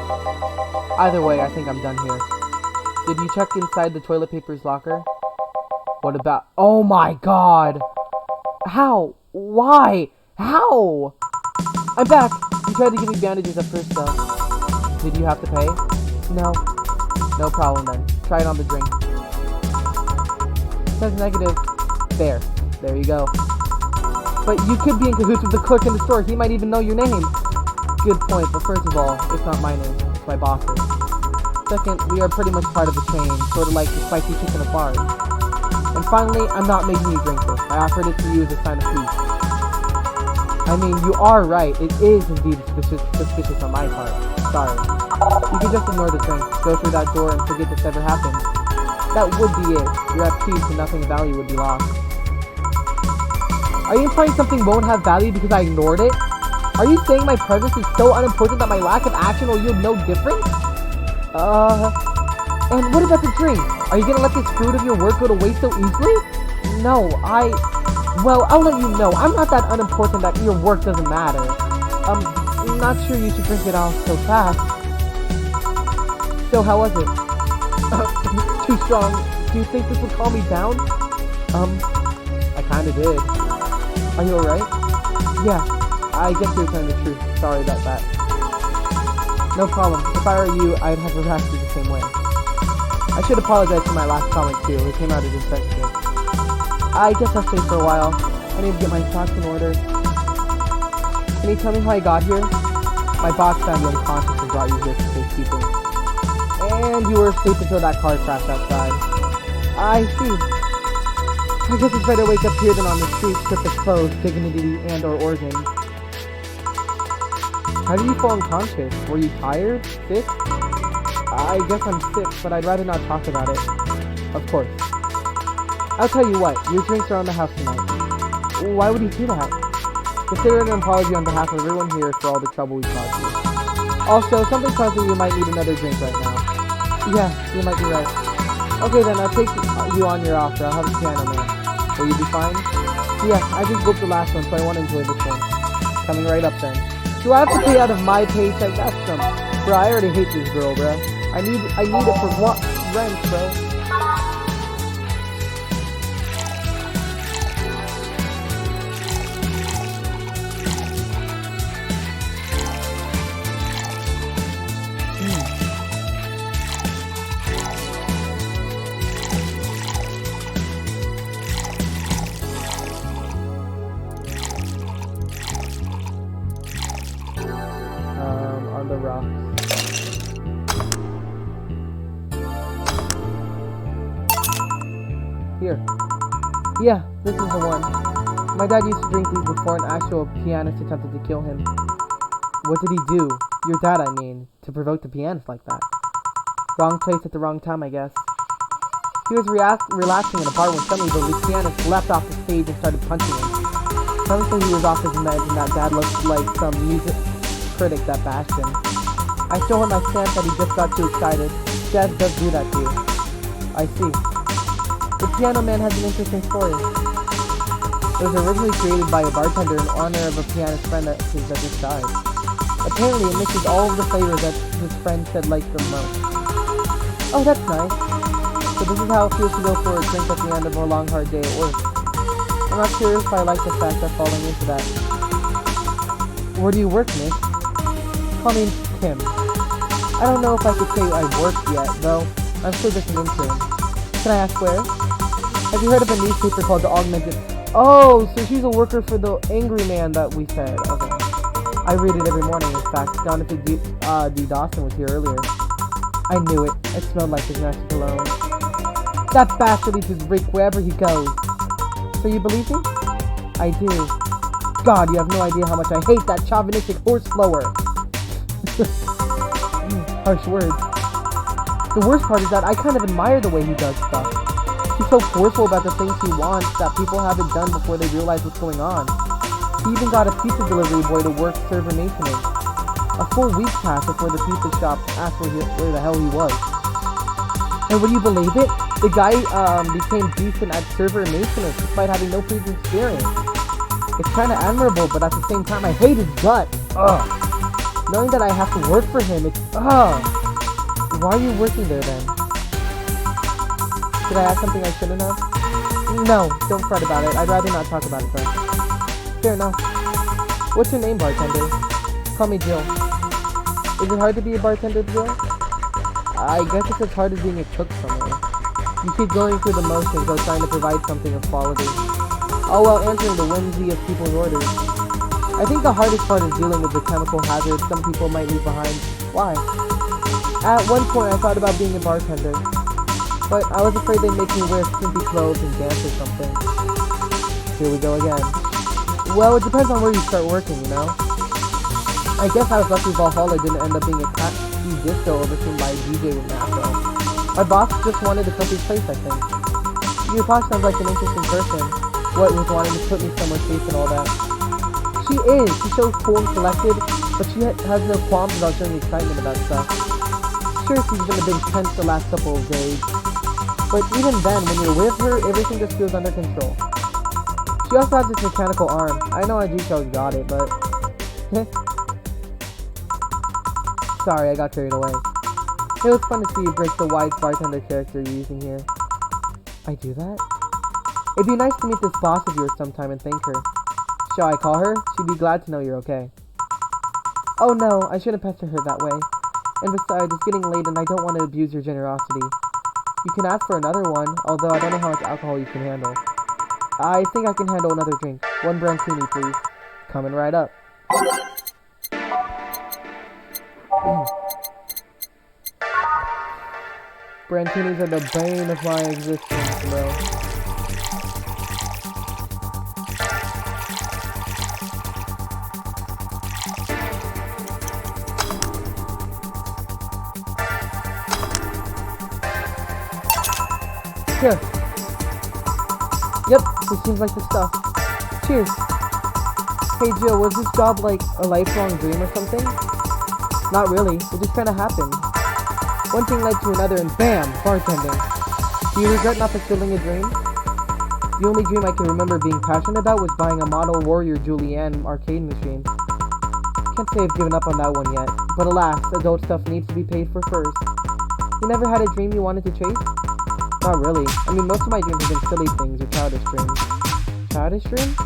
Either way, I think I'm done here. Did you check inside the toilet paper's locker? What about... Oh my god! How? Why? How? I'm back! You tried to give me bandages at first though. Did you have to pay? No. No problem then. Try it on the drink. Says negative. There you go. But you could be in cahoots with the clerk in the store. He might even know your name. Good point, but first of all, it's not my name. It's my boss's. Second, we are pretty much part of the chain, sort of like the spicy chicken of bars. And finally, I'm not making you drink this. I offered it to you as a sign of peace. I mean, you are right. It is indeed suspicious on my part. Sorry. You can just ignore the drink, go through that door, and forget this ever happened. That would be it. You're at peace and nothing of value would be lost. Are you implying something won't have value because I ignored it? Are you saying my presence is so unimportant that my lack of action will yield no difference? And what about the drink? Are you gonna let this fruit of your work go to waste so easily? No, well, I'll let you know. I'm not that unimportant that your work doesn't matter. Not sure you should drink it all so fast. So, how was it? Too strong. Do you think this would calm me down? I kinda did. Are you alright? Yeah, I guess you're telling the truth. Sorry about that. No problem. If I were you, I'd have reacted the same way. I should apologize for my last comment too. It came out as insensitive. I guess I'll stay for a while. I need to get my thoughts in order. Can you tell me how I got here? My boss found you unconscious and brought you here for safekeeping. And you were asleep until that car crashed outside. I see. I guess it's better wake up here than on the street, stripped of clothes, dignity, and or organs. How did you fall unconscious? Were you tired? Sick? I guess I'm sick, but I'd rather not talk about it. Of course. I'll tell you what, your drinks are on the house tonight. Why would he do that? Consider it an apology on behalf of everyone here for all the trouble we caused you. Also, something tells me you might need another drink right now. Yeah, you might be right. Okay then, I'll take you on your offer. I'll have a piano man. Will you be fine? Yeah, I just booked the last one, so I want to enjoy this one. Coming right up then. Do I have to pay out of my paycheck? That's some... Bro, I already hate this girl, bro. I need it for what? Rent, bro. On the rocks. Here. Yeah, this is the one. My dad used to drink these before an actual pianist attempted to kill him. What did he do? Your dad, I mean, to provoke the pianist like that. Wrong place at the wrong time, I guess. He was relaxing in a bar when suddenly the pianist leapt off the stage and started punching him. Suddenly he was off his meds and that dad looked like some music critic that bashed him. I showed him my stance that he just got too excited. Jazz does do that to you. I see. The Piano Man has an interesting story. It was originally created by a bartender in honor of a pianist friend that just died. Apparently it mixes all of the flavors that his friend said liked the most. Oh, that's nice. So this is how it feels to go for a drink at the end of a long hard day at work. I'm not sure if I like the fact that falling into that. Where do you work, miss? Call me Kim. I don't know if I could say I work yet, though. I'm still just an intern. Can I ask where? Have you heard of a newspaper called The Augmented? Oh, so she's a worker for the Angry Man that we said. Okay. I read it every morning, in fact. Jonathan D. Dawson was here earlier. I knew it. It smelled like his nasty cologne. That bastard leaves his reek wherever he goes. So you believe me? I do. God, you have no idea how much I hate that chauvinistic horse blower. Harsh words. The worst part is that I kind of admire the way he does stuff. He's so forceful about the things he wants that people have it done before they realize what's going on. He even got a pizza delivery boy to work server maintenance. A full week passed before the pizza shop asked where the hell he was. And would you believe it? The guy became decent at server maintenance despite having no previous experience. It's kind of admirable, but at the same time, I hate his guts. Ugh. Knowing that I have to work for him, it's ugh. Why are you working there then? Did I ask something I shouldn't have? No, don't fret about it. I'd rather not talk about it though. Fair enough. What's your name, bartender? Call me Jill. Is it hard to be a bartender, Jill? I guess it's as hard as being a cook somewhere. You keep going through the motions while trying to provide something of quality. All while answering the whimsy of people's orders. I think the hardest part is dealing with the chemical hazards some people might leave behind. Why? At one point I thought about being a bartender, but I was afraid they'd make me wear skimpy clothes and dance or something. Here we go again. Well, it depends on where you start working, you know? I guess I was lucky Valhalla didn't end up being a taxi disco overseen by a DJ with an afro. My boss just wanted a comfy place, I think. Your boss sounds like an interesting person. What, with wanting to put me somewhere safe and all that? She is. She shows cool and collected, but she has no qualms about showing excitement about stuff. Sure, she's been a bit tense the last couple of days, but even then, when you're with her, everything just feels under control. She also has this mechanical arm. I know Ajito's got it, but... Sorry, I got carried away. It was fun to see you break the wise bartender character you're using here. I do that? It'd be nice to meet this boss of yours sometime and thank her. Shall I call her? She'd be glad to know you're okay. Oh no, I shouldn't pester her that way. And besides, it's getting late and I don't want to abuse your generosity. You can ask for another one, although I don't know how much alcohol you can handle. I think I can handle another drink. 1 Brantini, please. Coming right up. Brantinis are the bane of my existence, bro. Here. This seems like the stuff. Cheers. Hey Jill, was this job like a lifelong dream or something? Not really, it just kinda happened. One thing led to another and BAM! Bartending. Do you regret not fulfilling a dream? The only dream I can remember being passionate about was buying a model Warrior Julianne arcade machine. Can't say I've given up on that one yet, but alas, adult stuff needs to be paid for first. You never had a dream you wanted to chase? Not really. I mean, most of my dreams have been silly things or childish dreams. Childish dreams?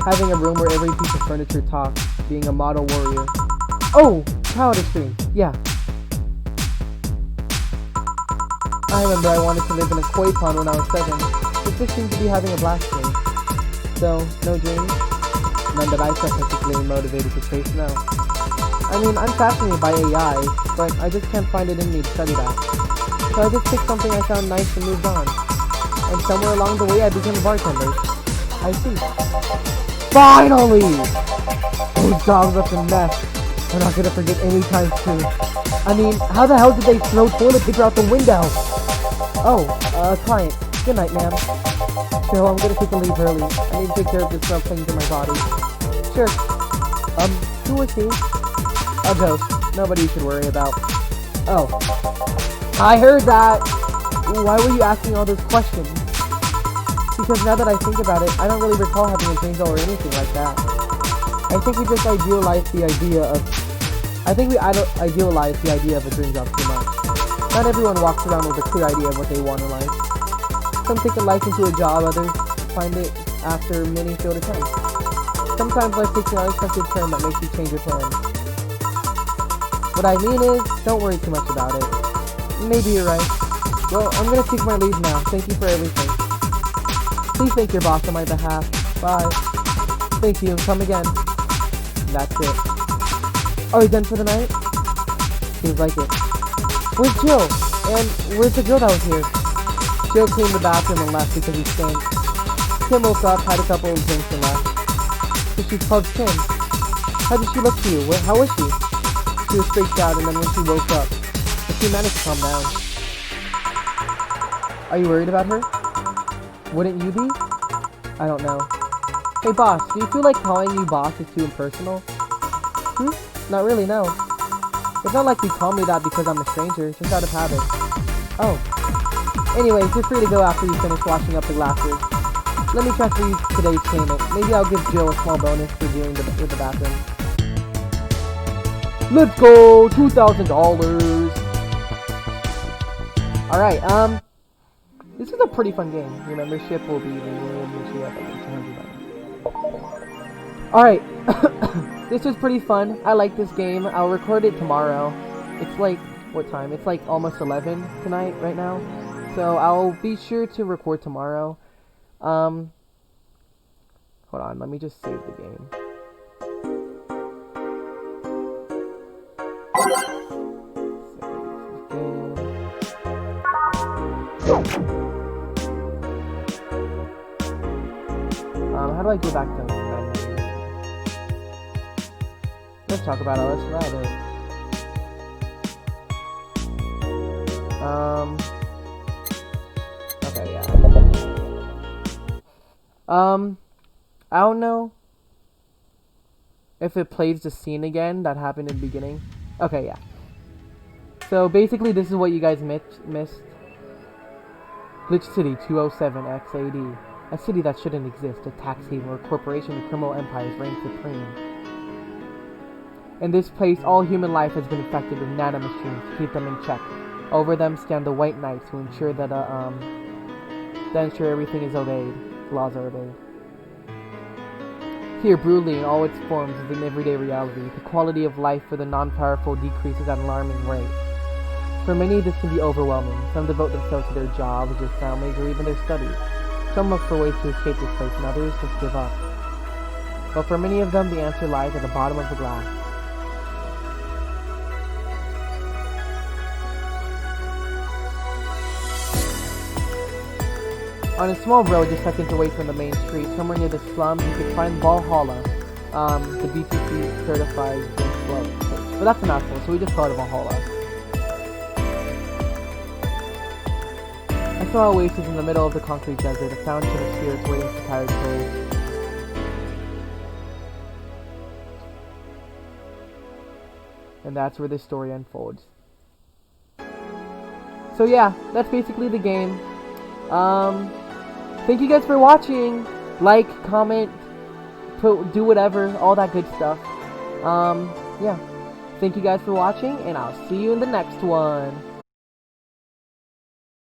Having a room where every piece of furniture talks, being a model warrior. Oh! Childish dream. Yeah. I remember I wanted to live in a koi pond when I was 7. The fish seemed to be having a blast dream. So, no dreams? None that I felt particularly motivated to chase now. I mean, I'm fascinated by AI, but I just can't find it in me to study that. So I just picked something I found nice and moved on. And somewhere along the way I became a bartender. I see. Finally! Those dogs left a mess. We're not gonna forget anytime soon. I mean, how the hell did they throw toilet paper out the window? Oh, client. Good night, ma'am. So I'm gonna take a leave early. I need to take care of this smell clinging to my body. Sure. Who was he? A ghost. Nobody you should worry about. Oh. I heard that! Why were you asking all those questions? Because now that I think about it, I don't really recall having a dream doll or anything like that. I think we just idealize the idea of... idealize the idea of a dream job too much. Not everyone walks around with a clear idea of what they want in life. Some take a life into a job, others find it after many failed attempts. Sometimes life takes an unexpected turn that makes you change your plans. What I mean is, don't worry too much about it. Maybe you're right. Well, I'm gonna take my leave now. Thank you for everything. Please thank your boss on my behalf. Bye. Thank you, and come again. That's it. Are we done for the night? Seems like it. Where's Jill? And where's the girl that was here? Jill cleaned the bathroom and left because he stank. Kim woke up, had a couple of drinks and left. So she's called Kim. How did she look to you? How was she? She was freaked out, and then when she woke up, she managed to calm down. Are you worried about her? Wouldn't you be? I don't know. Hey boss, do you feel like calling you boss is too impersonal? Not really, no. It's not like you call me that because I'm a stranger, just out of habit. Oh. Anyways, you're free to go after you finish washing up the glasses. Let me transfer you today's payment. Maybe I'll give Jill a small bonus for dealing with the bathroom. Let's go! $2,000! Alright, this is a pretty fun game. Your membership will be renewed this year at $200. Alright. This was pretty fun. I like this game. I'll record it tomorrow. It's like, what time? It's like almost 11 tonight, right now. So I'll be sure to record tomorrow. Hold on, let me just save the game. How do I go back to menu? Let's talk about it. Let's write it. Okay, yeah. I don't know if it plays the scene again that happened in the beginning. Okay, yeah. So basically, this is what you guys missed. Glitch City 207 XAD. A city that shouldn't exist, a tax haven where corporations and criminal empires reign supreme. In this place, all human life has been infected with nanomachines to keep them in check. Over them stand the White Knights who ensure that everything is obeyed, laws are obeyed. Here, brutally in all its forms is an everyday reality. The quality of life for the non-powerful decreases at an alarming rate. For many, this can be overwhelming. Some devote themselves to their jobs, their families, or even their studies. Some look for ways to escape this place, and others just give up. But for many of them, the answer lies at the bottom of the glass. On a small road just seconds away from the main street, somewhere near the slums, you can find Valhalla, the BTC certified club. But that's an asshole, so we just call it Valhalla. A small oasis in the middle of the concrete desert, a fountain of spirits waiting for tired souls. And that's where this story unfolds. So yeah, that's basically the game. Thank you guys for watching. Like, comment, do whatever, all that good stuff. Yeah. Thank you guys for watching, and I'll see you in the next one.